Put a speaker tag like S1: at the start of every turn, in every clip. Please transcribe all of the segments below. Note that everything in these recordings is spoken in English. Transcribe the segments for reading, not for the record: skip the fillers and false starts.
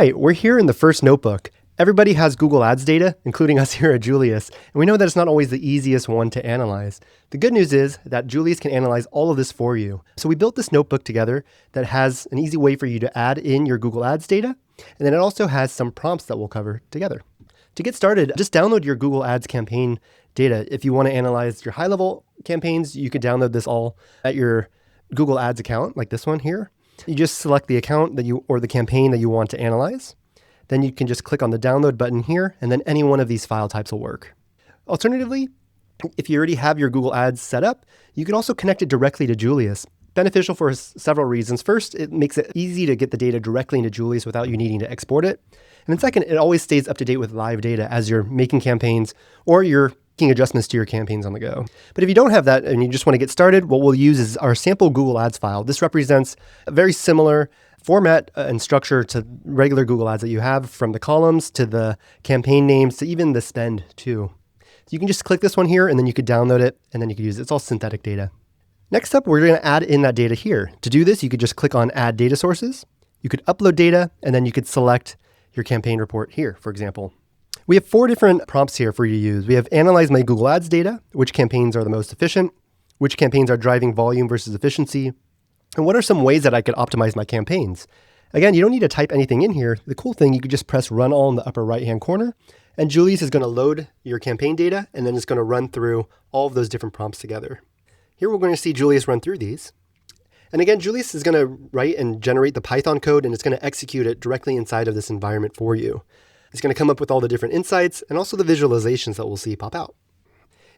S1: Hey, we're here in the first notebook. Everybody has Google Ads data, including us here at Julius, and we know that it's not always the easiest one to analyze. The good news is that Julius can analyze all of this for you. So we built this notebook together that has an easy way for you to add in your Google Ads data, and then it also has some prompts that we'll cover together. To get started, just download your Google Ads campaign data. If you want to analyze your high-level campaigns, you could download this all at your Google Ads account, like this one here. You just select the account or the campaign that you want to analyze. Then you can just click on the download button here, and then any one of these file types will work. Alternatively, if you already have your Google Ads set up, you can also connect it directly to Julius. Beneficial for several reasons. First, it makes it easy to get the data directly into Julius without you needing to export it. And then second, it always stays up to date with live data as you're making campaigns or you're making adjustments to your campaigns on the go. But if you don't have that and you just want to get started, what we'll use is our sample Google Ads file. This represents a very similar format and structure to regular Google Ads that you have, from the columns to the campaign names to even the spend too. So you can just click this one here and then you could download it and then you could use it. It's all synthetic data. Next up, we're going to add in that data here. To do this, you could just click on Add Data Sources. You could upload data and then you could select your campaign report here, for example. We have 4 different prompts here for you to use. We have Analyze My Google Ads Data, which campaigns are the most efficient, which campaigns are driving volume versus efficiency, and what are some ways that I could optimize my campaigns. Again, you don't need to type anything in here. The cool thing, you could just press Run All in the upper right-hand corner, and Julius is going to load your campaign data, and then it's going to run through all of those different prompts together. Here we're going to see Julius run through these. And again, Julius is going to write and generate the Python code, and it's going to execute it directly inside of this environment for you. It's going to come up with all the different insights and also the visualizations that we'll see pop out.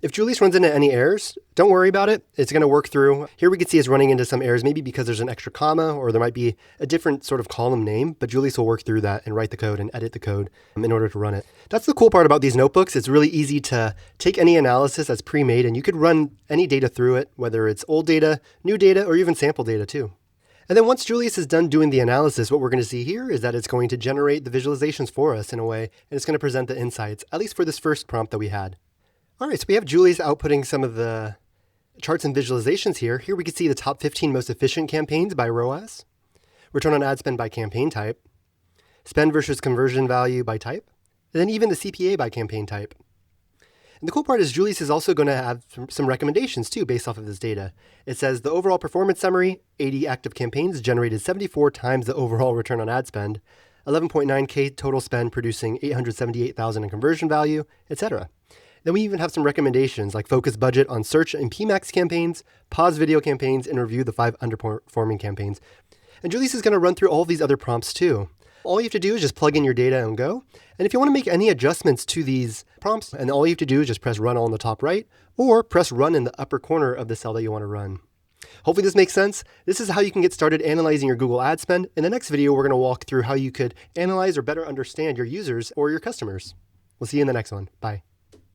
S1: If Julius runs into any errors, don't worry about it. It's going to work through. Here we can see it's running into some errors, maybe because there's an extra comma or there might be a different sort of column name, but Julius will work through that and write the code and edit the code in order to run it. That's the cool part about these notebooks. It's really easy to take any analysis that's pre-made and you could run any data through it, whether it's old data, new data, or even sample data too. And then once Julius is done doing the analysis, what we're going to see here is that it's going to generate the visualizations for us in a way, and it's going to present the insights, at least for this first prompt that we had. All right, so we have Julius outputting some of the charts and visualizations here. Here we can see the top 15 most efficient campaigns by ROAS, return on ad spend by campaign type, spend versus conversion value by type, and then even the CPA by campaign type. And the cool part is Julius is also going to have some recommendations too based off of this data. It says the overall performance summary, 80 active campaigns generated 74 times the overall return on ad spend, 11.9K total spend producing 878,000 in conversion value, etc. Then we even have some recommendations like focus budget on search and PMAX campaigns, pause video campaigns, and review the 5 underperforming campaigns. And Julius is going to run through all of these other prompts too. All you have to do is just plug in your data and go. And if you want to make any adjustments to these prompts, and all you have to do is just press Run All in the top right, or press Run in the upper corner of the cell that you want to run. Hopefully this makes sense. This is how you can get started analyzing your Google Ad spend. In the next video, we're going to walk through how you could analyze or better understand your users or your customers. We'll see you in the next one. Bye.